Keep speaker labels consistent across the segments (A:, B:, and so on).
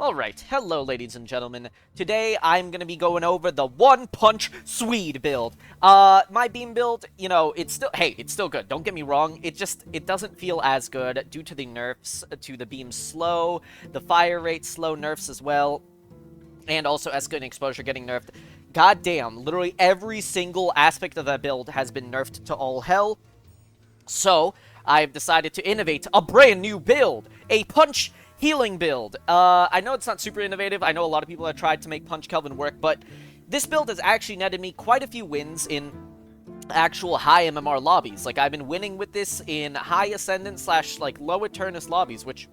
A: Alright, hello ladies and gentlemen. Today I'm gonna be going over the One Punch Swede build. My beam build, it's still good, don't get me wrong. It doesn't feel as good due to the nerfs to the beam slow, the fire rate slow nerfs as well, and also escalating exposure getting nerfed. God damn, literally every single aspect of that build has been nerfed to all hell. So, I've decided to innovate a brand new build, a punch healing build. I know it's not super innovative. I know a lot of people have tried to make Punch Kelvin work, but this build has actually netted me quite a few wins in actual high MMR lobbies. Like, I've been winning with this in high Ascendant / like low Eternus lobbies, which,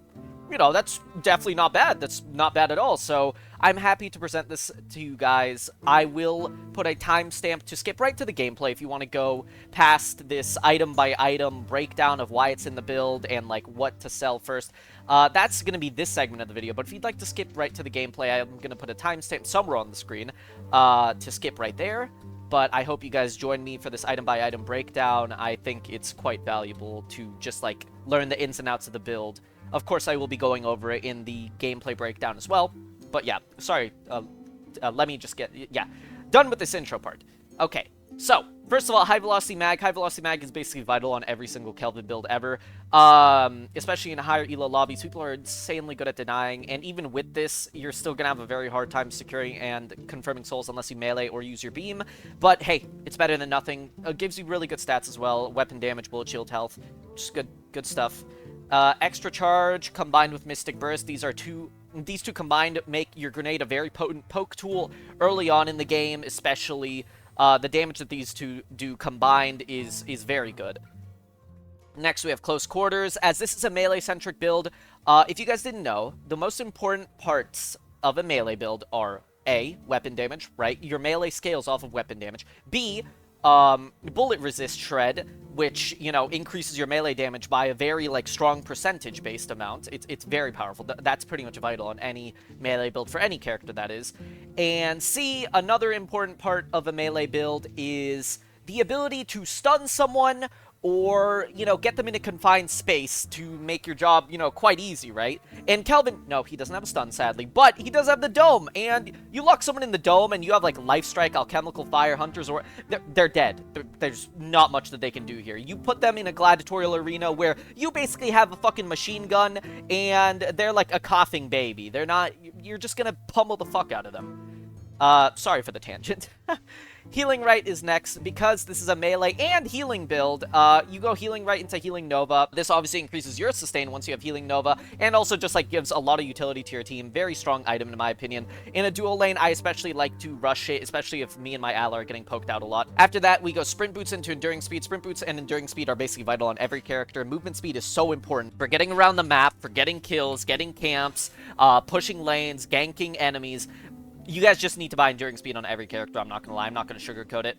A: that's definitely not bad. That's not bad at all. So I'm happy to present this to you guys. I will put a timestamp to skip right to the gameplay if you want to go past this item by item breakdown of why it's in the build and like what to sell first. That's going to be this segment of the video, but if you'd like to skip right to the gameplay, I'm going to put a timestamp somewhere on the screen to skip right there. But I hope you guys join me for this item by item breakdown. I think it's quite valuable to just like learn the ins and outs of the build. Of course, I will be going over it in the gameplay breakdown as well. But yeah, sorry, let me just done with this intro part. Okay, so, first of all, high velocity mag. High velocity mag is basically vital on every single Kelvin build ever. Especially in higher elo lobbies, people are insanely good at denying, and even with this, you're still gonna have a very hard time securing and confirming souls unless you melee or use your beam. But hey, it's better than nothing. It gives you really good stats as well. Weapon damage, bullet shield health, just good stuff. Extra charge combined with Mystic Burst. These two combined make your grenade a very potent poke tool early on in the game, especially. The damage that these two do combined is very good. Next, we have Close Quarters. As this is a melee-centric build, if you guys didn't know, the most important parts of a melee build are A, weapon damage, right? Your melee scales off of weapon damage. B, bullet resist shred, which, increases your melee damage by a very, strong percentage-based amount. It's very powerful. That's pretty much vital on any melee build for any character, that is. And C, another important part of a melee build is the ability to stun someone or, get them in a confined space to make your job, quite easy, right? And Kelvin, no, he doesn't have a stun, sadly, but he does have the dome, and you lock someone in the dome, and you have, Life Strike, Alchemical Fire, Hunters, or... They're dead. There's not much that they can do here. You put them in a gladiatorial arena where you basically have a fucking machine gun, and they're like a coughing baby. They're not... You're just gonna pummel the fuck out of them. Sorry for the tangent. Healing Right is next. Because this is a melee and healing build, you go Healing Right into Healing Nova. This obviously increases your sustain once you have Healing Nova, and also just, gives a lot of utility to your team. Very strong item, in my opinion. In a dual lane, I especially like to rush it, especially if me and my ally are getting poked out a lot. After that, we go Sprint Boots into Enduring Speed. Sprint Boots and Enduring Speed are basically vital on every character. Movement speed is so important for getting around the map, for getting kills, getting camps, pushing lanes, ganking enemies. You guys just need to buy Enduring Speed on every character, I'm not gonna lie. I'm not gonna sugarcoat it.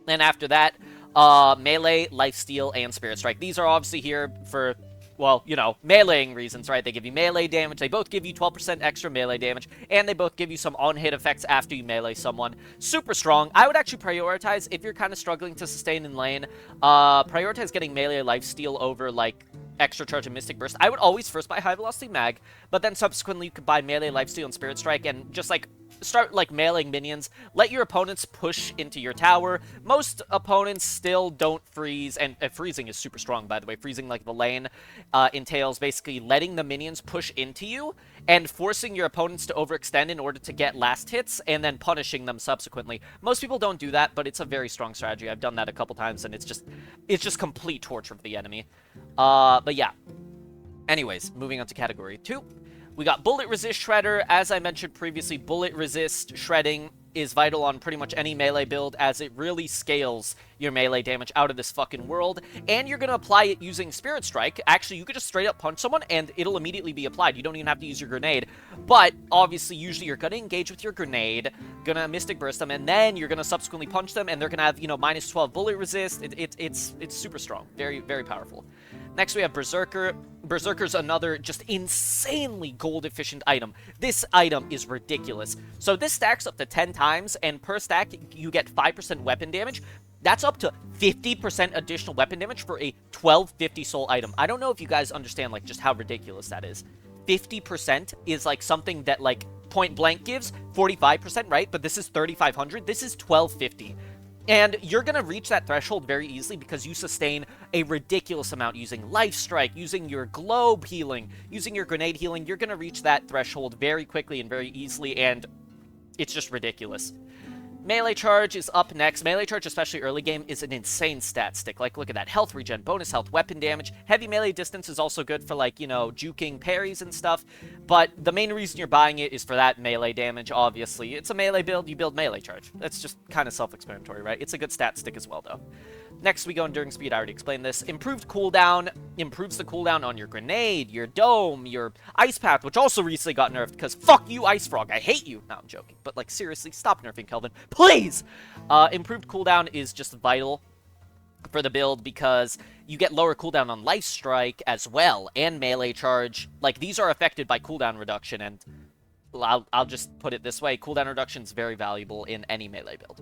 A: And after that, Melee, Lifesteal, and Spirit Strike. These are obviously here for, well, meleeing reasons, right? They give you melee damage, they both give you 12% extra melee damage, and they both give you some on-hit effects after you melee someone. Super strong. I would actually prioritize, if you're kind of struggling to sustain in lane, prioritize getting melee Lifesteal over, Extra Charge and Mystic Burst. I would always first buy High Velocity Mag, but then subsequently you could buy Melee, Lifesteal, and Spirit Strike, and just, start, meleeing minions. Let your opponents push into your tower. Most opponents still don't freeze, and freezing is super strong, by the way. Freezing, the lane, entails basically letting the minions push into you, and forcing your opponents to overextend in order to get last hits, and then punishing them subsequently. Most people don't do that, but it's a very strong strategy. I've done that a couple times, and it's just complete torture for the enemy. But yeah. Anyways, moving on to category 2. We got Bullet Resist Shredder. As I mentioned previously, Bullet Resist shredding is vital on pretty much any melee build, as it really scales your melee damage out of this fucking world. And you're going to apply it using Spirit Strike. Actually, you could just straight up punch someone, and it'll immediately be applied. You don't even have to use your grenade. But, obviously, usually you're going to engage with your grenade, going to Mystic Burst them, and then you're going to subsequently punch them, and they're going to have, minus 12 bullet resist. It's super strong. Very, very powerful. Next, we have Berserker. Berserker's another just insanely gold-efficient item. This item is ridiculous. So this stacks up to 10 times, and per stack, you get 5% weapon damage. That's up to 50% additional weapon damage for a 1250 soul item. I don't know if you guys understand, just how ridiculous that is. 50% is like something that like point blank gives 45%, right? But this is 3,500. This is 1,250. And you're going to reach that threshold very easily because you sustain a ridiculous amount using Life Strike, using your Globe healing, using your Grenade healing. You're going to reach that threshold very quickly and very easily, and it's just ridiculous. Melee Charge is up next. Melee Charge, especially early game, is an insane stat stick. Like, look at that. Health regen, bonus health, weapon damage. Heavy melee distance is also good for, like, you know, juking parries and stuff. But the main reason you're buying it is for that melee damage, obviously. It's a melee build, you build Melee Charge. That's just kind of self-explanatory, right? It's a good stat stick as well, though. Next, we go Enduring Speed. I already explained this. Improved cooldown. Improves the cooldown on your Grenade, your Dome, your Ice Path, which also recently got nerfed because fuck you, Ice Frog. I hate you. No, I'm joking. But, like, seriously, stop nerfing Kelvin. Please! Improved cooldown is just vital for the build because you get lower cooldown on Life Strike as well, and Melee Charge. Like, these are affected by cooldown reduction, and I'll just put it this way. Cooldown reduction is very valuable in any melee build.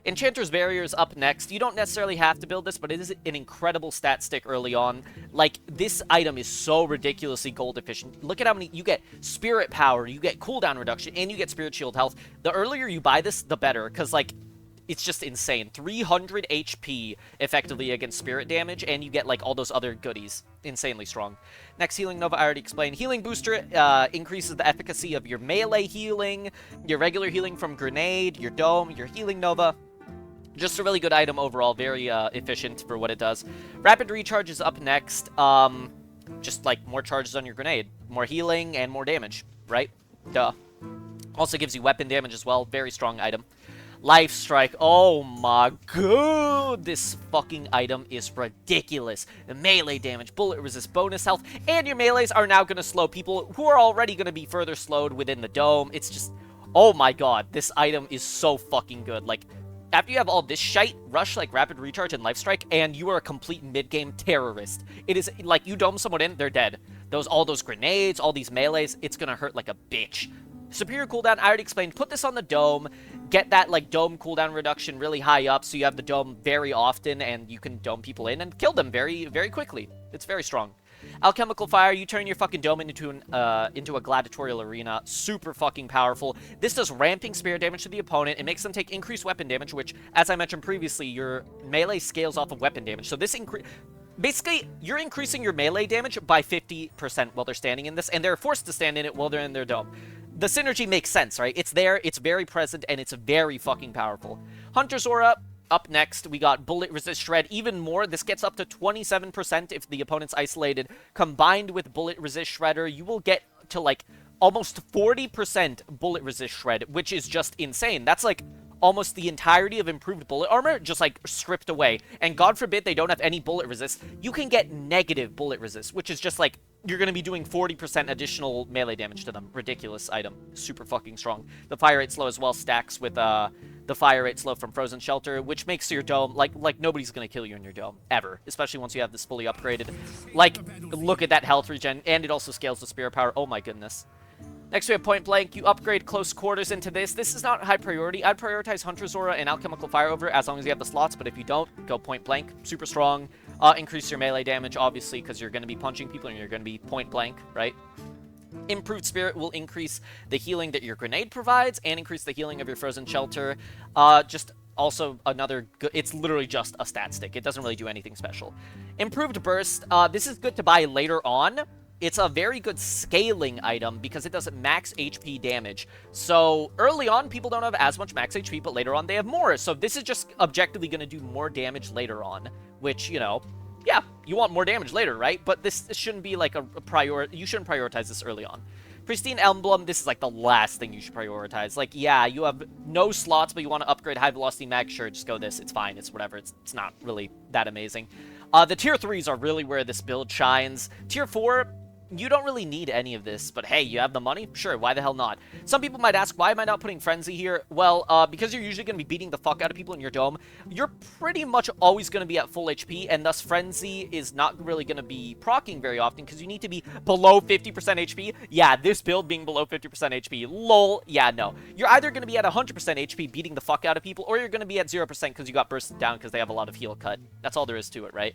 A: Enchanter's Barrier is up next. You don't necessarily have to build this, but it is an incredible stat stick early on. Like, this item is so ridiculously gold efficient. Look at how many... You get Spirit Power, you get cooldown reduction, and you get Spirit Shield health. The earlier you buy this, the better, because, like, it's just insane. 300 HP, effectively, against Spirit damage, and you get, like, all those other goodies. Insanely strong. Next, Healing Nova, I already explained. Healing Booster increases the efficacy of your melee healing, your regular healing from Grenade, your Dome, your Healing Nova. Just a really good item overall, very efficient for what it does. Rapid Recharge is up next. Just like more charges on your Grenade. More healing and more damage, right? Duh. Also gives you weapon damage as well. Very strong item. Life Strike. Oh my god. This fucking item is ridiculous. The melee damage, bullet resist, bonus health, and your melees are now going to slow people who are already going to be further slowed within the Dome. It's just... Oh my god. This item is so fucking good. Like... After you have all this shite, rush like Rapid Recharge and Life Strike, and you are a complete mid-game terrorist. It is like you dome someone in, they're dead. All those grenades, all these melees, it's gonna hurt like a bitch. Superior cooldown, I already explained. Put this on the Dome, get that like Dome cooldown reduction really high up, so you have the Dome very often, and you can dome people in and kill them very, very quickly. It's very strong. Alchemical Fire, you turn your fucking Dome into a gladiatorial arena. Super fucking powerful. This does ramping spirit damage to the opponent. It makes them take increased weapon damage, which, as I mentioned previously, your melee scales off of weapon damage. So this basically, you're increasing your melee damage by 50% while they're standing in this, and they're forced to stand in it while they're in their Dome. The synergy makes sense, right? It's there, it's very present, and it's very fucking powerful. Hunter's Aura. Up next, we got Bullet Resist Shred. Even more, this gets up to 27% if the opponent's isolated. Combined with Bullet Resist Shredder, you will get to, like, almost 40% Bullet Resist Shred, which is just insane. That's, like, almost the entirety of improved bullet armor just, like, stripped away. And God forbid they don't have any bullet resist. You can get negative bullet resist, which is just, like, you're going to be doing 40% additional melee damage to them. Ridiculous item. Super fucking strong. The Fire Rate Slow as well stacks with, the Fire Rate Slow from Frozen Shelter, which makes your Dome, like nobody's going to kill you in your Dome, ever. Especially once you have this fully upgraded. Like, look at that health regen, and it also scales the Spirit Power. Oh my goodness. Next we have Point Blank. You upgrade Close Quarters into this. This is not high priority. I'd prioritize Hunter's Aura and Alchemical Fire over it as long as you have the slots, but if you don't, go Point Blank. Super strong. Increase your melee damage, obviously, because you're going to be punching people and you're going to be point blank, right? Improved Spirit will increase the healing that your Grenade provides and increase the healing of your Frozen Shelter. Just also another good... It's literally just a stat stick. It doesn't really do anything special. Improved Burst. This is good to buy later on. It's a very good scaling item because it does max HP damage. So early on, people don't have as much max HP, but later on they have more. So this is just objectively going to do more damage later on, which, you know, yeah, you want more damage later, right? But this shouldn't be like a priority. You shouldn't prioritize this early on. Pristine Emblem, this is like the last thing you should prioritize. Like, yeah, you have no slots, but you want to upgrade High Velocity Mag, sure, just go this. It's fine. It's whatever. It's not really that amazing. The Tier 3s are really where this build shines. Tier 4... You don't really need any of this, but hey, you have the money? Sure, why the hell not? Some people might ask, why am I not putting Frenzy here? Well, because you're usually going to be beating the fuck out of people in your Dome, you're pretty much always going to be at full HP, and thus Frenzy is not really going to be proccing very often, because you need to be below 50% HP. Yeah, this build being below 50% HP. Lol. Yeah, no. You're either going to be at 100% HP beating the fuck out of people, or you're going to be at 0% because you got bursted down because they have a lot of heal cut. That's all there is to it, right?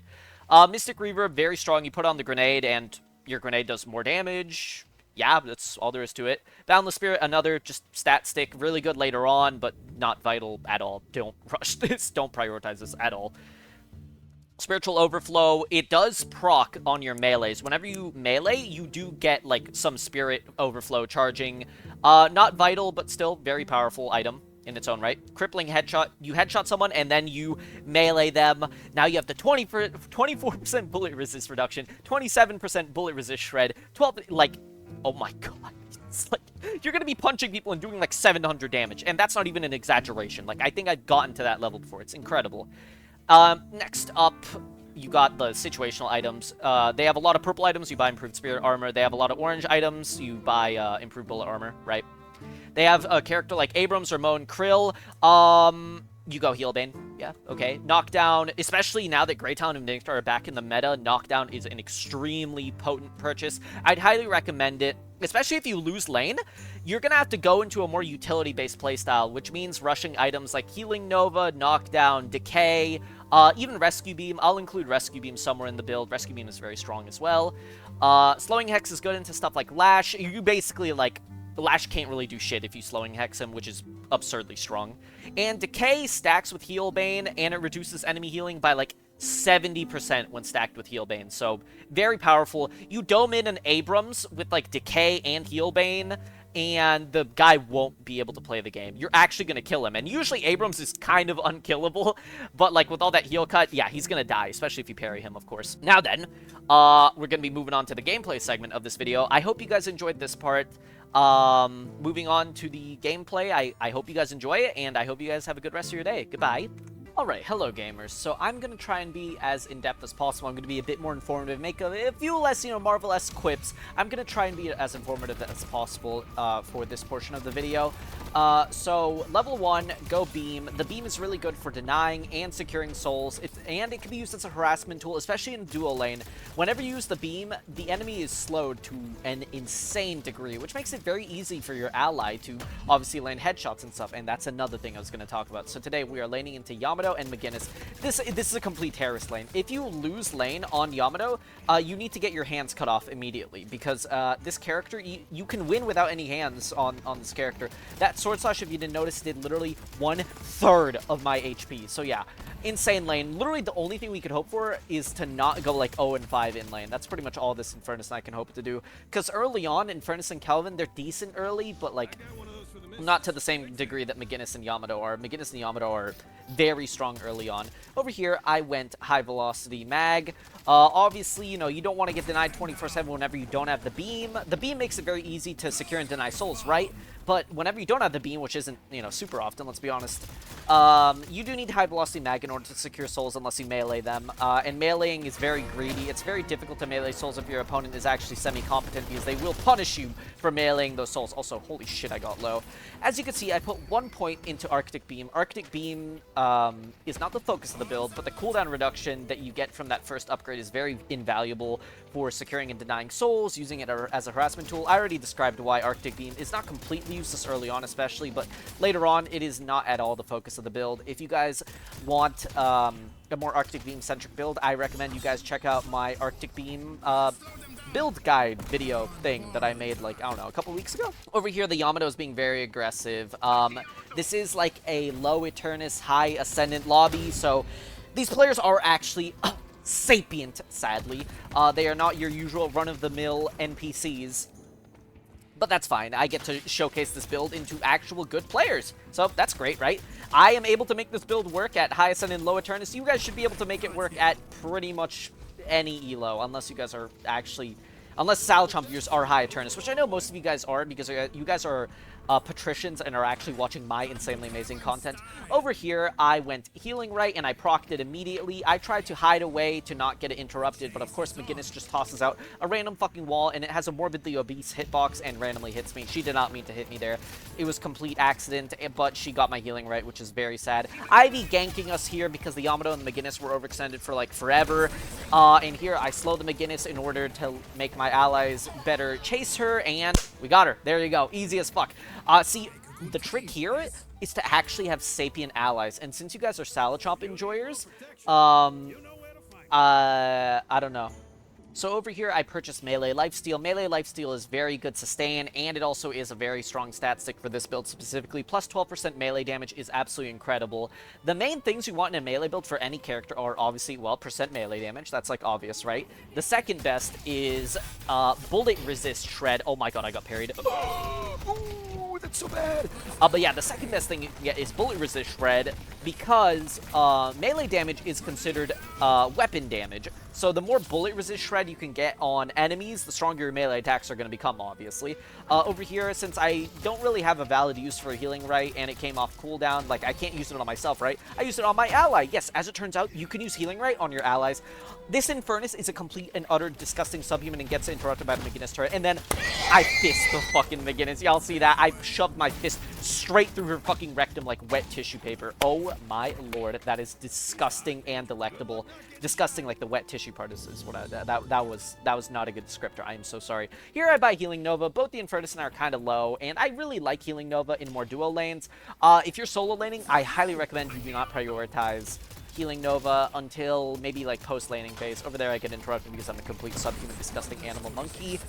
A: Mystic Reverb, very strong. You put on the Grenade, and... your Grenade does more damage. yeah, that's all there is to it. Boundless Spirit, another just stat stick, really good later on, but not vital at all. Don't rush this. Don't prioritize this at all. Spiritual Overflow, it does proc on your melees. Whenever you melee, you do get, like, some Spirit Overflow charging. Not vital, but still very powerful item in its own right. Crippling Headshot, you headshot someone, and then you melee them. Now you have the 24% bullet resist reduction, 27% bullet resist shred, 12, like, oh my god. It's like, you're gonna be punching people and doing, like, 700 damage, and that's not even an exaggeration. Like, I think I've gotten to that level before. It's incredible. Next up, you got the situational items. They have a lot of purple items, you buy improved spirit armor. They have a lot of orange items, you buy improved bullet armor, right? They have a character like Abrams or Moan Krill. You go Healbane. Yeah, okay. Knockdown, especially now that Grey Talon and Nightjar are back in the meta, Knockdown is an extremely potent purchase. I'd highly recommend it, especially if you lose lane. You're going to have to go into a more utility-based playstyle, which means rushing items like Healing Nova, Knockdown, Decay, even Rescue Beam. I'll include Rescue Beam somewhere in the build. Rescue Beam is very strong as well. Slowing Hex is good into stuff like Lash. You basically, like, Lash can't really do shit if you slowing hex him, which is absurdly strong. And Decay stacks with Healbane, and it reduces enemy healing by like 70% when stacked with Healbane. So, very powerful. You dome in an Abrams with like Decay and Healbane, and the guy won't be able to play the game. You're actually going to kill him. And usually Abrams is kind of unkillable, but like with all that heal cut, yeah, he's going to die, especially if you parry him, of course. Now then, we're going to be moving on to the gameplay segment of this video. I hope you guys enjoyed this part. Moving on to the gameplay, I hope you guys enjoy it, and I hope you guys have a good rest of your day. Goodbye. Alright, hello gamers. So I'm going to try and be as in-depth as possible. I'm going to be a bit more informative, make a few less, Marvel-esque quips. I'm going to try and be as informative as possible for this portion of the video. So, level 1, go Beam. The Beam is really good for denying and securing souls, and it can be used as a harassment tool, especially in dual lane. Whenever you use the Beam, the enemy is slowed to an insane degree, which makes it very easy for your ally to obviously lane headshots and stuff, and that's another thing I was going to talk about. So today we are laning into Yamato and McGinnis. This is a complete terrorist lane. If you lose lane on Yamato, you need to get your hands cut off immediately, because this character, you can win without any hands on this character. That Sword Slash, if you didn't notice, did literally 1/3 of my HP. So yeah, insane lane. Literally the only thing we could hope for is to not go like 0-5 in lane. That's pretty much all this Infernus and I can hope to do. Because early on, Infernus and Kelvin, they're decent early, but like not to the same degree that McGinnis and Yamato are. McGinnis and Yamato are very strong early on. Over here, I went high velocity mag. Obviously, you don't want to get denied 24/7 whenever you don't have the beam. The beam makes it very easy to secure and deny souls, right? But whenever you don't have the beam, which isn't, super often, let's be honest, you do need high velocity mag in order to secure souls unless you melee them. And meleeing is very greedy. It's very difficult to melee souls if your opponent is actually semi-competent, because they will punish you for meleeing those souls. Also, holy shit, I got low. As you can see, I put 1 point into Arctic Beam. Arctic Beam is not the focus of the build, but the cooldown reduction that you get from that first upgrade is very invaluable for securing and denying souls, using it as a harassment tool. I already described why Arctic Beam is not completely useless early on especially, but later on it is not at all the focus of the build. If you guys want a more Arctic Beam centric build, I recommend you guys check out my Arctic Beam build guide video thing that I made, like, I don't know, a couple weeks ago. Over here, the Yamato is being very aggressive. This is like a low Eternus, high Ascendant lobby, so these players are actually sapient, sadly. They are not your usual run-of-the-mill NPCs. But that's fine. I get to showcase this build into actual good players. So that's great, right? I am able to make this build work at high Ascendant, low Eternus. You guys should be able to make it work at pretty much any elo, unless you guys are actually... Unless Salchomp viewers are high Eternus, which I know most of you guys are, because you guys are patricians and are actually watching my insanely amazing content. Over here, I went healing right, and I procced it immediately. I tried to hide away to not get it interrupted, but of course McGinnis just tosses out a random fucking wall, and it has a morbidly obese hitbox and randomly hits me. She did not mean to hit me there. It was complete accident, but she got my healing right, which is very sad. Ivy ganking us here because the Yamato and the McGinnis were overextended for like forever. And here I slow the McGinnis in order to make my allies better chase her, and we got her. There you go. Easy as fuck. See, the trick here is to actually have sapient allies, and since you guys are Salachomp enjoyers, I don't know. So over here, I purchased Melee Lifesteal. Melee Lifesteal is very good sustain, and it also is a very strong stat stick for this build specifically. Plus 12% melee damage is absolutely incredible. The main things you want in a melee build for any character are obviously, well, percent melee damage. That's, like, obvious, right? The second best is bullet resist shred. Oh my god, I got parried. Ooh, that's so bad. But yeah, the second best thing you can get is bullet resist shred because melee damage is considered weapon damage. So the more bullet resist shred you can get on enemies, the stronger your melee attacks are going to become, obviously. Over here, since I don't really have a valid use for a healing right, and it came off cooldown, like, I can't use it on myself, right? I use it on my ally. Yes, as it turns out, you can use healing right on your allies. This Infernus is a complete and utter disgusting subhuman and gets interrupted by the McGinnis turret, and then I fist the fucking McGinnis. Y'all see that? I shoved my fist straight through her fucking rectum like wet tissue paper. Oh my lord, that is disgusting and delectable. Disgusting, like the wet tissue part is what that was not a good descriptor. I am so sorry. Here I buy Healing Nova. Both the Infernus and I are kind of low, and I really like Healing Nova in more duo lanes. If you're solo laning, I highly recommend you do not prioritize Healing Nova until maybe like post laning phase. Over there I get interrupted because I'm a complete subhuman disgusting animal monkey.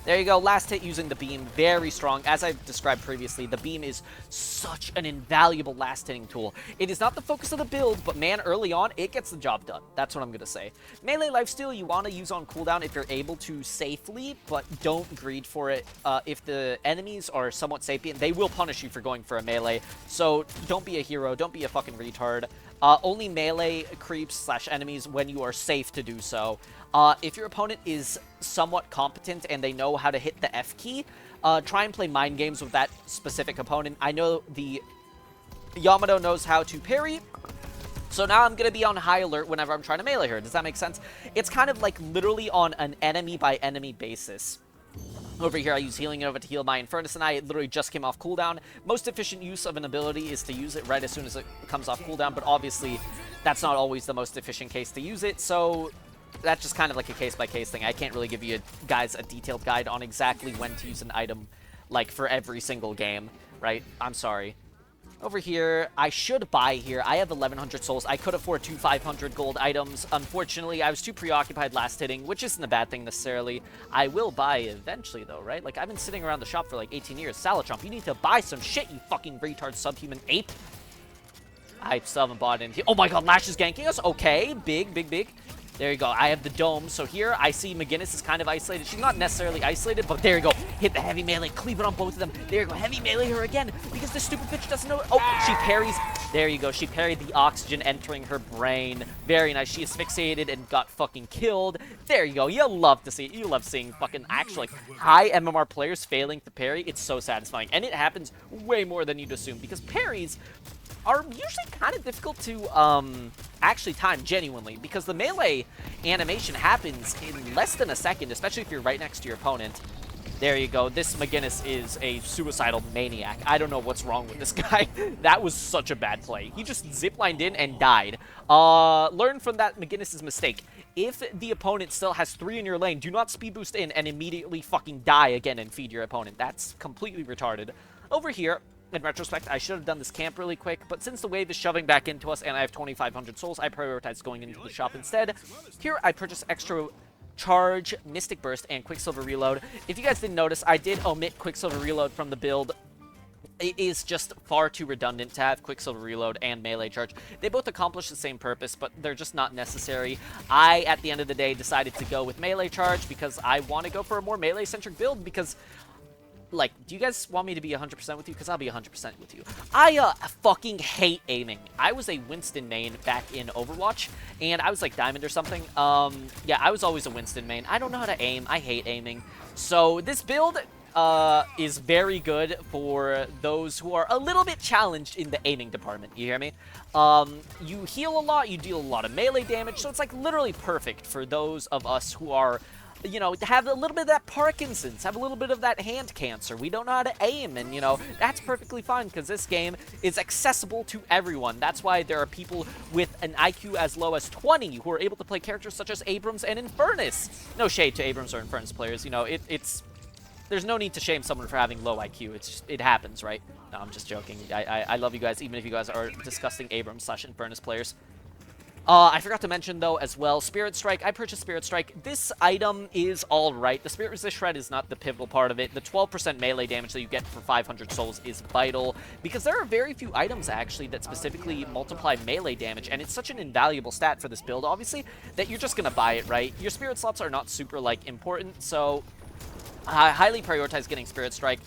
A: There you go, last hit using the beam, very strong. As I've described previously, the beam is such an invaluable last hitting tool. It is not the focus of the build, but man, early on, it gets the job done. That's what I'm gonna say. Melee lifesteal you want to use on cooldown if you're able to safely, but don't greed for it. If the enemies are somewhat sapient, they will punish you for going for a melee. So don't be a hero, don't be a fucking retard. Only melee creeps / enemies when you are safe to do so. If your opponent is somewhat competent and they know how to hit the F key, try and play mind games with that specific opponent. I know the Yamato knows how to parry, so now I'm going to be on high alert whenever I'm trying to melee her. Does that make sense? It's kind of like literally on an enemy-by-enemy basis. Over here, I use Healing Nova to heal my Infernus, and I literally just came off cooldown. Most efficient use of an ability is to use it right as soon as it comes off cooldown, but obviously, that's not always the most efficient case to use it, so that's just kind of like a case-by-case thing. I can't really give you guys a detailed guide on exactly when to use an item, like, for every single game, right? I'm sorry. Over here, I should buy here. I have 1,100 souls. I could afford 2 500 gold items. Unfortunately, I was too preoccupied last hitting, which isn't a bad thing necessarily. I will buy eventually, though, right? Like, I've been sitting around the shop for, like, 18 years. Salatrump, you need to buy some shit, you fucking retard subhuman ape. I still haven't bought in. Oh my god, Lash is ganking us. Okay, big, big, big. There you go. I have the dome. So here I see McGinnis is kind of isolated. She's not necessarily isolated, but there you go. Hit the heavy melee. Cleave it on both of them. There you go. Heavy melee her again because this stupid bitch doesn't know. Oh, she parries. There you go. She parried the oxygen entering her brain. Very nice. She asphyxiated and got fucking killed. There you go. You love to see it. You love seeing fucking actually high MMR players failing to parry. It's so satisfying. And it happens way more than you'd assume because parries are usually kind of difficult to actually time genuinely because the melee animation happens in less than a second, especially if you're right next to your opponent. There you go. This McGinnis is a suicidal maniac. I don't know what's wrong with this guy. That was such a bad play. He just ziplined in and died. Learn from that McGinnis' mistake. If the opponent still has 3 in your lane, do not speed boost in and immediately fucking die again and feed your opponent. That's completely retarded. Over here, in retrospect, I should have done this camp really quick, but since the wave is shoving back into us and I have 2,500 souls, I prioritized going into the shop instead. Here, I purchased extra charge, Mystic Burst, and Quicksilver Reload. If you guys didn't notice, I did omit Quicksilver Reload from the build. It is just far too redundant to have Quicksilver Reload and Melee Charge. They both accomplish the same purpose, but they're just not necessary. I, at the end of the day, decided to go with Melee Charge because I want to go for a more melee-centric build because, like, do you guys want me to be 100% with you? Because I'll be 100% with you. I fucking hate aiming. I was a Winston main back in Overwatch, and I was like Diamond or something. Yeah, I was always a Winston main. I don't know how to aim. I hate aiming. So this build is very good for those who are a little bit challenged in the aiming department. You hear me? You heal a lot. You deal a lot of melee damage. So it's like literally perfect for those of us who are, you know, have a little bit of that Parkinson's, have a little bit of that hand cancer. We don't know how to aim, and, you know, that's perfectly fine because this game is accessible to everyone. That's why there are people with an IQ as low as 20 who are able to play characters such as Abrams and Infernus. No shade to Abrams or Infernus players. You know, there's no need to shame someone for having low IQ. It's just, it happens, right? No, I'm just joking. I love you guys, even if you guys are disgusting Abrams / Infernus players. I forgot to mention, though, as well, Spirit Strike. I purchased Spirit Strike. This item is alright. The Spirit Resist Shred is not the pivotal part of it. The 12% melee damage that you get for 500 souls is vital, because there are very few items, actually, that specifically multiply melee damage, and it's such an invaluable stat for this build, obviously, that you're just gonna buy it, right? Your Spirit slots are not super, like, important, so I highly prioritize getting Spirit Strike.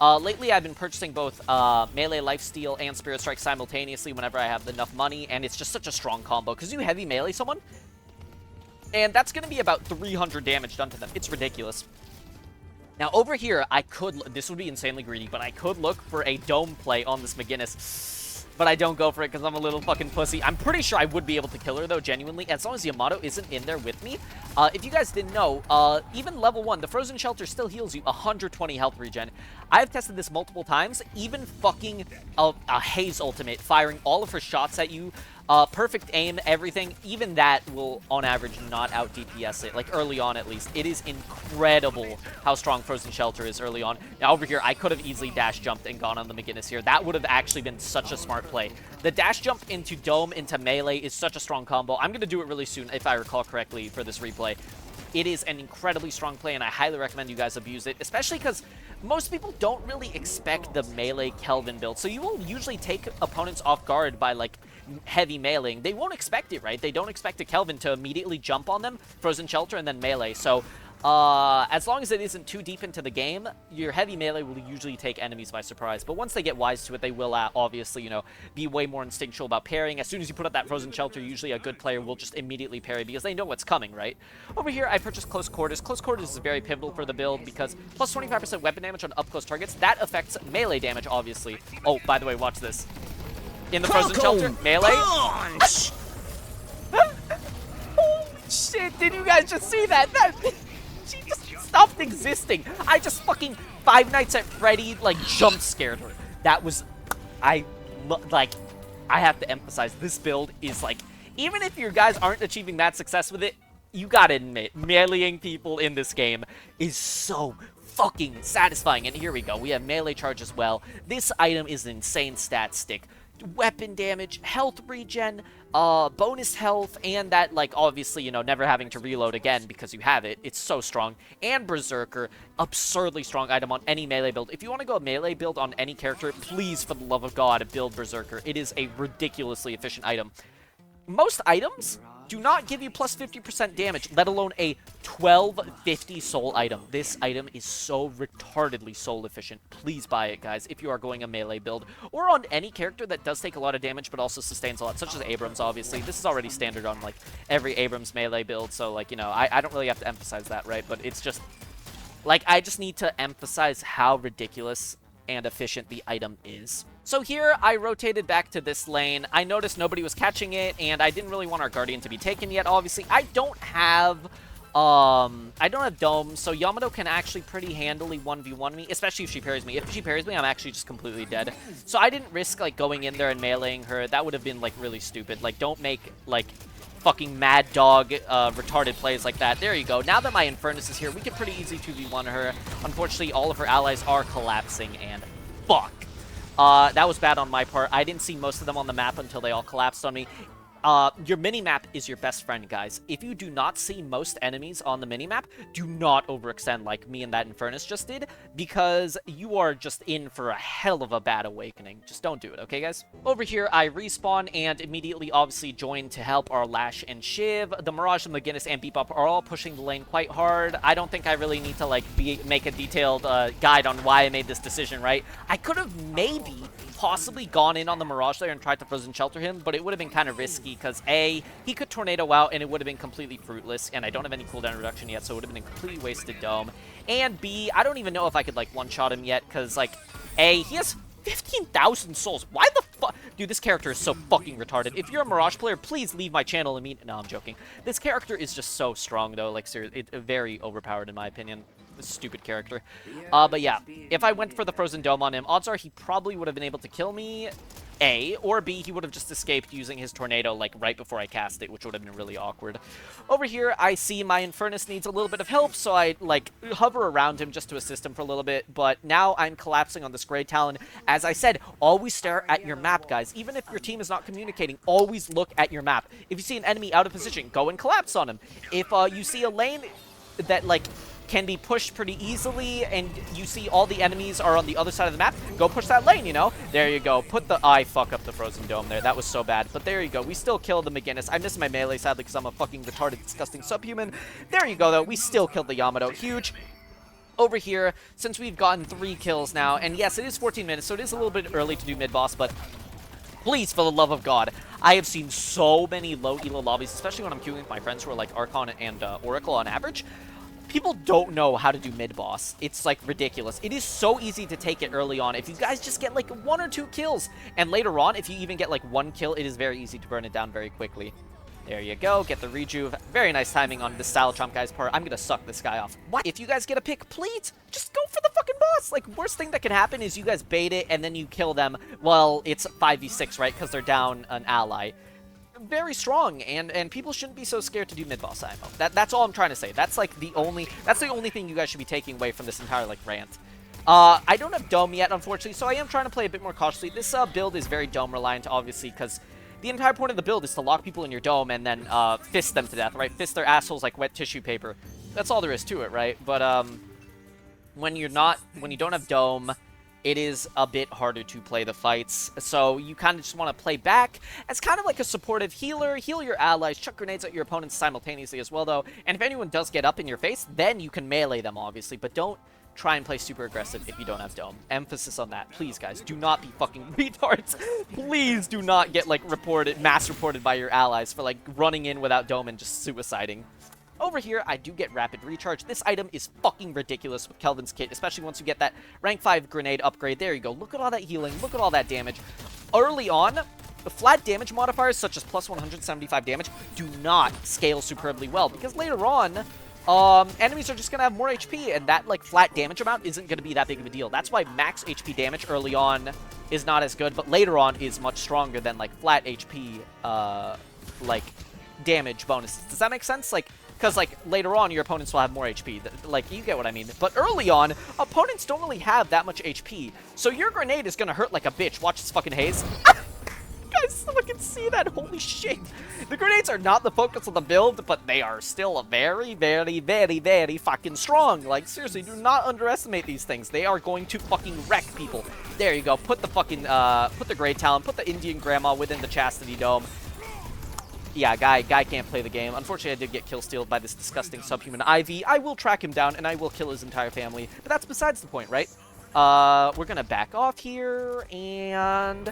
A: Lately, I've been purchasing both Melee Lifesteal and Spirit Strike simultaneously whenever I have enough money, and it's just such a strong combo, because you heavy melee someone, and that's going to be about 300 damage done to them. It's ridiculous. Now, over here, this would be insanely greedy, but I could look for a dome play on this McGinnis, but I don't go for it because I'm a little fucking pussy. I'm pretty sure I would be able to kill her, though, genuinely, as long as Yamato isn't in there with me. If you guys didn't know, even level 1, the Frozen Shelter still heals you 120 health regen. I've tested this multiple times. Even fucking a Haze ultimate, firing all of her shots at you, perfect aim, everything, even that will, on average, not out DPS it, like early on at least. It is incredible how strong Frozen Shelter is early on. Now, over here, I could have easily dash jumped and gone on the McGinnis here. That would have actually been such a smart play. The dash jump into Dome into Melee is such a strong combo. I'm going to do it really soon, if I recall correctly, for this replay. It is an incredibly strong play, and I highly recommend you guys abuse it, especially because most people don't really expect the melee Kelvin build, so you will usually take opponents off guard by, like, heavy meleeing. They won't expect it, right? They don't expect a Kelvin to immediately jump on them, Frozen Shelter, and then melee. So, as long as it isn't too deep into the game, your heavy melee will usually take enemies by surprise. But once they get wise to it, they will obviously, you know, be way more instinctual about parrying. As soon as you put up that Frozen Shelter, usually a good player will just immediately parry because they know what's coming, right? Over here, I purchased Close Quarters. Close Quarters is very pivotal for the build because plus 25% weapon damage on up-close targets. That affects melee damage, obviously. Oh, by the way, watch this. In the Frozen Shelter, melee.
B: Punch!
A: Holy shit, did you guys just see that? She just stopped existing. I just fucking Five Nights at Freddy, like, jump scared her. That was, I have to emphasize, this build is, like, even if your guys aren't achieving that success with it, you gotta admit, meleeing people in this game is so fucking satisfying. And here we go, we have melee charge as well. This item is an insane stat stick. Weapon damage, health regen, bonus health, and that, like, obviously, you know, never having to reload again because you have it. It's so strong. And Berserker, absurdly strong item on any melee build. If you want to go a melee build on any character, please, for the love of God, build Berserker. It is a ridiculously efficient item. Most items do not give you plus 50% damage, let alone a 1250 soul item. This item is so retardedly soul efficient. Please buy it, guys, if you are going a melee build, or on any character that does take a lot of damage but also sustains a lot, such as Abrams, obviously. This is already standard on, like, every Abrams melee build, so, like, you know, I don't really have to emphasize that, right? But it's just, like, I just need to emphasize how ridiculous and efficient the item is. So here, I rotated back to this lane. I noticed nobody was catching it, and I didn't really want our Guardian to be taken yet, obviously. I don't have Dome, so Yamato can actually pretty handily 1v1 me, especially if she parries me. If she parries me, I'm actually just completely dead. So I didn't risk, like, going in there and meleeing her. That would have been, like, really stupid. Like, don't make, like, fucking mad dog retarded plays like that. There you go. Now that my Infernus is here, we can pretty easily 2v1 her. Unfortunately, all of her allies are collapsing, and fuck. That was bad on my part. I didn't see most of them on the map until they all collapsed on me. Your mini-map is your best friend, guys. If you do not see most enemies on the mini-map, do not overextend like me and that Infernus just did, because you are just in for a hell of a bad awakening. Just don't do it, okay, guys? Over here, I respawn and immediately, obviously, join to help our Lash and Shiv. The Mirage, the McGinnis, and Bebop are all pushing the lane quite hard. I don't think I really need to, like, make a detailed guide on why I made this decision, right? I could have maybe possibly gone in on the Mirage there and tried to Frozen Shelter him, but it would have been kind of risky because A, he could Tornado out and it would have been completely fruitless, and I don't have any cooldown reduction yet, so it would have been a completely wasted Dome. And B, I don't even know if I could, like, one-shot him yet because, like, A, he has 15,000 souls. Why the fuck? Dude, this character is so fucking retarded. If you're a Mirage player, please leave my channel immediately. No, I'm joking. This character is just so strong, though. Like, seriously, it's very overpowered in my opinion. stupid character. But yeah, if I went for the Frozen Dome on him, odds are he probably would have been able to kill me, A, or B, he would have just escaped using his tornado, like, right before I cast it, which would have been really awkward. Over here, I see my Infernus needs a little bit of help, so I, like, hover around him just to assist him for a little bit, but now I'm collapsing on this Grey Talon. As I said, always stare at your map, guys. Even if your team is not communicating, always look at your map. If you see an enemy out of position, go and collapse on him. If you see a lane that, like, can be pushed pretty easily, and you see all the enemies are on the other side of the map, go push that lane, you know? There you go. Put the... I fuck up the Frozen Dome there. That was so bad. But there you go. We still killed the McGinnis. I missed my melee, sadly, because I'm a fucking retarded, disgusting subhuman. There you go, though. We still killed the Yamato. Huge. Over here, since we've gotten 3 kills now, and yes, it is 14 minutes, so it is a little bit early to do mid-boss, but please, for the love of God, I have seen so many low elo lobbies, especially when I'm queuing with my friends who are like Archon and Oracle on average. People don't know how to do mid-boss. It's, like, ridiculous. It is so easy to take it early on. If you guys just get, like, 1 or 2 kills, and later on, if you even get, like, 1 kill, it is very easy to burn it down very quickly. There you go. Get the rejuve. Very nice timing on the Style Chomp guy's part. I'm gonna suck this guy off. What? If you guys get a pick, please, just go for the fucking boss. Like, worst thing that can happen is you guys bait it, and then you kill them. Well, it's 5v6, right? Because they're down an ally. Very strong, and people shouldn't be so scared to do mid-boss IMO. That's all I'm trying to say. That's like the only thing you guys should be taking away from this entire like rant. I don't have Dome yet, unfortunately, so I am trying to play a bit more cautiously. This build is very Dome reliant, obviously, because the entire point of the build is to lock people in your Dome and then fist them to death, right? Fist their assholes like wet tissue paper. That's all there is to it, right? But when you don't have Dome, it is a bit harder to play the fights, so you kind of just want to play back as kind of like a supportive healer, heal your allies, chuck grenades at your opponents simultaneously as well, though, and if anyone does get up in your face, then you can melee them, obviously, but don't try and play super aggressive if you don't have Dome. Emphasis on that. Please, guys, do not be fucking retards. Please do not get, like, mass reported by your allies for, like, running in without Dome and just suiciding. Over here, I do get Rapid Recharge. This item is fucking ridiculous with Kelvin's kit, especially once you get that rank 5 grenade upgrade. There you go. Look at all that healing. Look at all that damage. Early on, the flat damage modifiers, such as plus 175 damage, do not scale superbly well, because later on, enemies are just going to have more HP, and that, like, flat damage amount isn't going to be that big of a deal. That's why max HP damage early on is not as good, but later on is much stronger than, like, flat HP, like, damage bonuses. Does that make sense? Like, because, like, later on, your opponents will have more HP. Like, you get what I mean. But early on, opponents don't really have that much HP. So your grenade is going to hurt like a bitch. Watch this fucking haze. Guys, fucking see that? Holy shit. The grenades are not the focus of the build, but they are still very, very, very, very fucking strong. Like, seriously, do not underestimate these things. They are going to fucking wreck people. There you go. Put the fucking, put the Grey Talon, put the Indian Grandma within the Chastity Dome. Yeah, guy can't play the game. Unfortunately, I did get kill-stealed by this disgusting subhuman Ivy. I will track him down, and I will kill his entire family. But that's besides the point, right? We're gonna back off here, and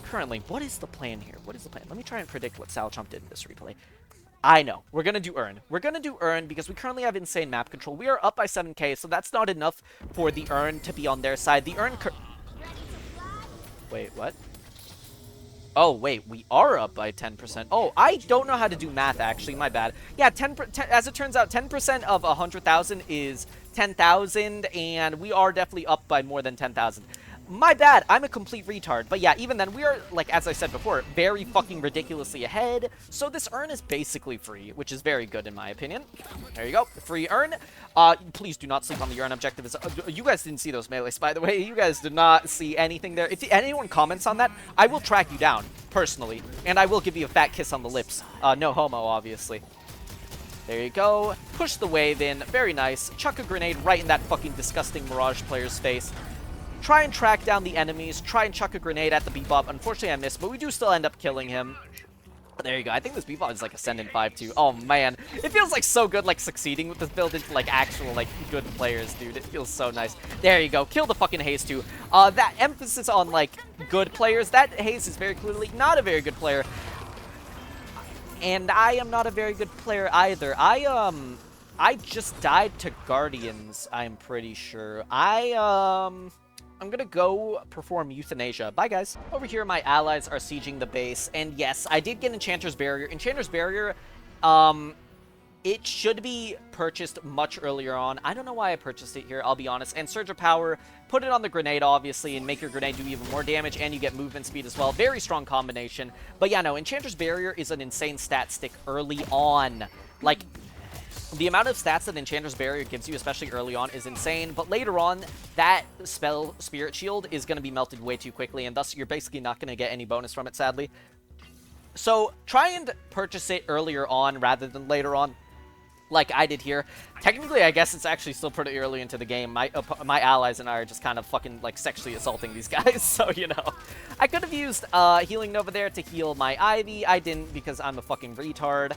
A: currently, what is the plan here? What is the plan? Let me try and predict what Salchomp did in this replay. I know. We're gonna do Urn. We're gonna do Urn because we currently have insane map control. We are up by 7k, so that's not enough for the Urn to be on their side. The Urn... Wait, what? Oh, wait, we are up by 10%. Oh, I don't know how to do math, actually. My bad. Yeah, 10 as it turns out, 10% of 100,000 is 10,000, and we are definitely up by more than 10,000. My bad, I'm a complete retard. But yeah, even then, we are, like, as I said before, very fucking ridiculously ahead. So this Urn is basically free, which is very good in my opinion. There you go, free Urn. Please do not sleep on the Urn objective. You guys didn't see those melees, by the way. You guys did not see anything there. If anyone comments on that, I will track you down, personally. And I will give you a fat kiss on the lips. No homo, obviously. There you go. Push the wave in. Very nice. Chuck a grenade right in that fucking disgusting Mirage player's face. Try and track down the enemies. Try and chuck a grenade at the Bebop. Unfortunately, I missed, but we do still end up killing him. But there you go. I think this Bebop is like Ascendant 5 too. Oh, man. It feels like so good, like, succeeding with this build into, like, actual, like, good players, dude. It feels so nice. There you go. Kill the fucking Haze too. That emphasis on, like, good players. That Haze is very clearly not a very good player. And I am not a very good player either. I just died to Guardians, I'm pretty sure. I'm gonna go perform euthanasia. Bye, guys. Over here, my allies are sieging the base, and yes, I did get Enchanter's Barrier. Enchanter's Barrier, it should be purchased much earlier on. I don't know why I purchased it here, I'll be honest. And Surge of Power, put it on the grenade, obviously, and make your grenade do even more damage, and you get movement speed as well. Very strong combination. But yeah, no, Enchanter's Barrier is an insane stat stick early on. Like, the amount of stats that Enchanter's Barrier gives you, especially early on, is insane, but later on, that spell Spirit Shield is going to be melted way too quickly, and thus you're basically not going to get any bonus from it, sadly. So try and purchase it earlier on rather than later on, like I did here. Technically, I guess it's actually still pretty early into the game. My allies and I are just kind of fucking, like, sexually assaulting these guys, so, you know. I could have used Healing Nova there to heal my Ivy. I didn't because I'm a fucking retard.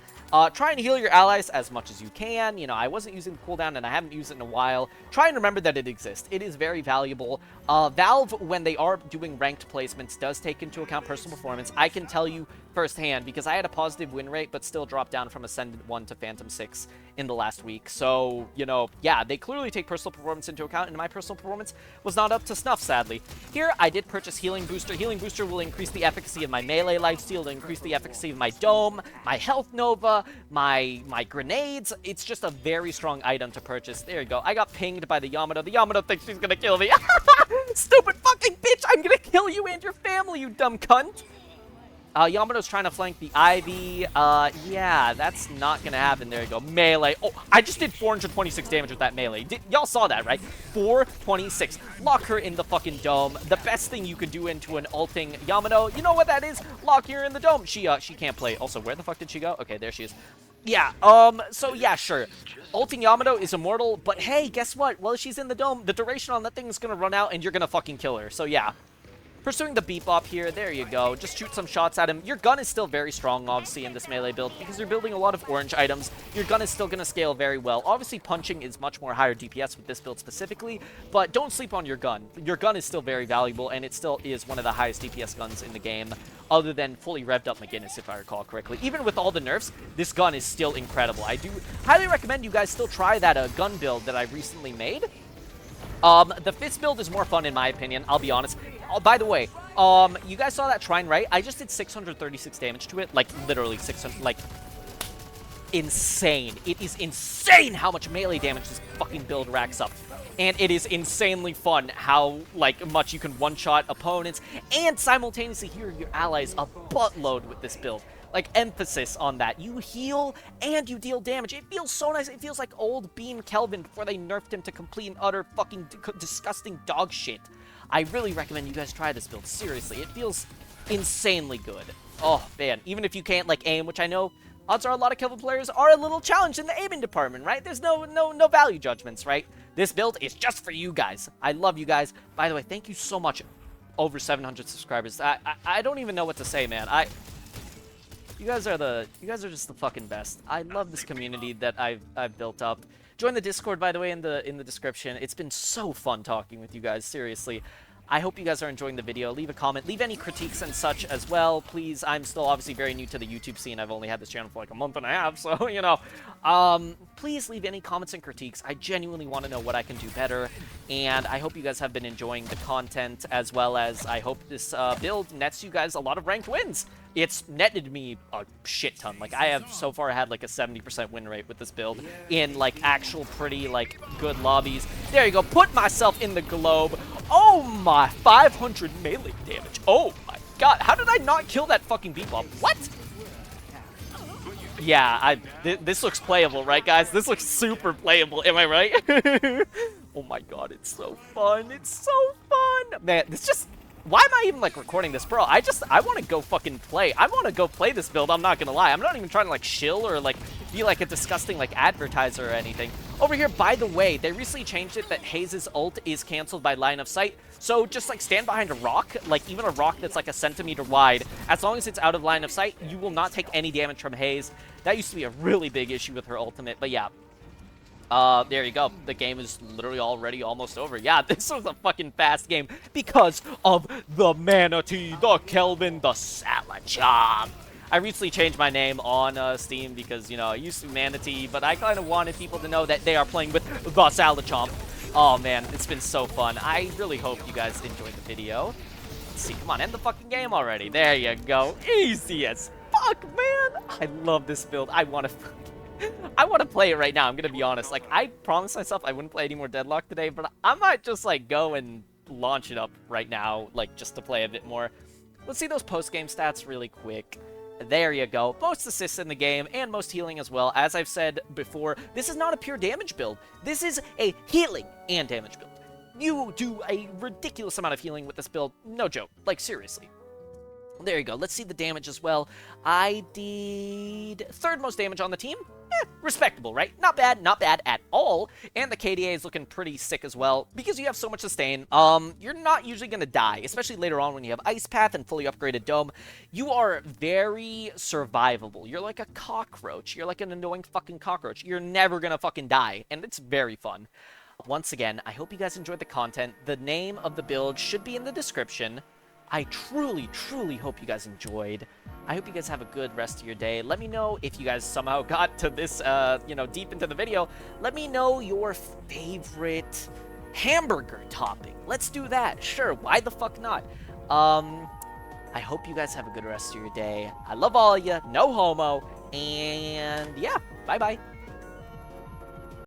A: Try and heal your allies as much as you can. You know, I wasn't using the cooldown, and I haven't used it in a while. Try and remember that it exists. It is very valuable. Valve, when they are doing ranked placements, does take into account personal performance. I can tell you firsthand, because I had a positive win rate, but still dropped down from Ascendant 1 to Phantom 6 in the last week. So, you know, yeah, they clearly take personal performance into account, and my personal performance was not up to snuff, sadly. Here, I did purchase Healing Booster. Healing Booster will increase the efficacy of my melee lifesteal, to increase the efficacy of my Dome, my Health Nova, my grenades. It's just a very strong item to purchase. There you go. I got pinged by the Yamato. The Yamato thinks she's gonna kill me. Stupid fucking bitch! I'm gonna kill you and your family, you dumb cunt! Yamato's trying to flank the Ivy. Yeah, that's not gonna happen. There you go. Melee. Oh, I just did 426 damage with that melee. Y'all saw that, right? 426. Lock her in the fucking dome. The best thing you could do into an ulting Yamato. You know what that is? Lock her in the dome. She can't play. Also, where the fuck did she go? Okay, there she is. Yeah, so yeah, sure. Ulting Yamato is immortal, but hey, guess what? While she's in the dome, the duration on that thing is gonna run out, and you're gonna fucking kill her. So yeah. Pursuing the Bebop here, there you go. Just shoot some shots at him. Your gun is still very strong, obviously, in this melee build, because you're building a lot of orange items. Your gun is still going to scale very well. Obviously, punching is much more higher DPS with this build specifically, but don't sleep on your gun. Your gun is still very valuable, and it still is one of the highest DPS guns in the game, other than fully revved up McGinnis, if I recall correctly. Even with all the nerfs, this gun is still incredible. I do highly recommend you guys still try that gun build that I recently made. The Fist build is more fun in my opinion, I'll be honest. Oh, by the way, you guys saw that Shrine, right? I just did 636 damage to it, like literally 600, like insane. It is insane how much melee damage this fucking build racks up. And it is insanely fun how, like, much you can one-shot opponents and simultaneously heal your allies a buttload with this build. Like, emphasis on that. You heal and you deal damage. It feels so nice. It feels like old Beam Kelvin before they nerfed him to complete and utter fucking disgusting dog shit. I really recommend you guys try this build. Seriously, it feels insanely good. Oh, man. Even if you can't, like, aim, which I know odds are a lot of Kelvin players are a little challenged in the aiming department, right? There's no value judgments, right? This build is just for you guys. I love you guys. By the way, thank you so much. Over 700 subscribers. I don't even know what to say, man. You guys are just the fucking best. I love this community that I've built up. Join the Discord, by the way, in the description. It's been so fun talking with you guys, seriously. I hope you guys are enjoying the video. Leave a comment. Leave any critiques and such as well, please. I'm still obviously very new to the YouTube scene. I've only had this channel for like a month and a half, so, you know. Please leave any comments and critiques. I genuinely want to know what I can do better, and I hope you guys have been enjoying the content, as well as I hope this build nets you guys a lot of ranked wins. It's netted me a shit ton. Like, I have so far had like a 70% win rate with this build in like actual pretty like good lobbies. There you go. Put myself in the globe. Oh my, 500 melee damage. Oh my god. How did I not kill that fucking Bebop? What? Yeah, this looks playable, right, guys? This looks super playable. Am I right? Oh my god, it's so fun. It's so fun. Man, this just... Why am I even, like, recording this, bro? I want to go fucking play. I want to go play this build, I'm not gonna lie. I'm not even trying to, like, shill or, like, be, like, a disgusting, like, advertiser or anything. Over here, by the way, they recently changed it that Haze's ult is canceled by line of sight. So just, like, stand behind a rock, like, even a rock that's, like, a centimeter wide. As long as it's out of line of sight, you will not take any damage from Haze. That used to be a really big issue with her ultimate, but yeah. There you go. The game is literally already almost over. Yeah, this was a fucking fast game because of the manatee, the Kelvin, the salad chop. I recently changed my name on Steam because, you know, I used to be Manatee, but I kind of wanted people to know that they are playing with the Salad Chomp. Oh, man, it's been so fun. I really hope you guys enjoyed the video. Let's see, come on, end the fucking game already. There you go. Easy as fuck, man. I love this build. I want to... I want to play it right now, I'm gonna be honest. Like, I promised myself I wouldn't play any more Deadlock today, but I might just, like, go and launch it up right now, like, just to play a bit more. Let's see those post-game stats really quick. There you go. Most assists in the game, and most healing as well. As I've said before, this is not a pure damage build. This is a healing and damage build. You do a ridiculous amount of healing with this build. No joke. Like, seriously. There you go. Let's see the damage as well. I did 3rd most damage on the team. Respectable, right? Not bad at all. And the KDA is looking pretty sick as well. Because you have so much sustain, you're not usually going to die. Especially later on when you have Ice Path and fully upgraded Dome. You are very survivable. You're like a cockroach. You're like an annoying fucking cockroach. You're never going to fucking die. And it's very fun. Once again, I hope you guys enjoyed the content. The name of the build should be in the description. I truly, truly hope you guys enjoyed. I hope you guys have a good rest of your day. Let me know if you guys somehow got to this, you know, deep into the video. Let me know your favorite hamburger topping. Let's do that. Sure, why the fuck not? I hope you guys have a good rest of your day. I love all of you. No homo. And yeah, bye-bye.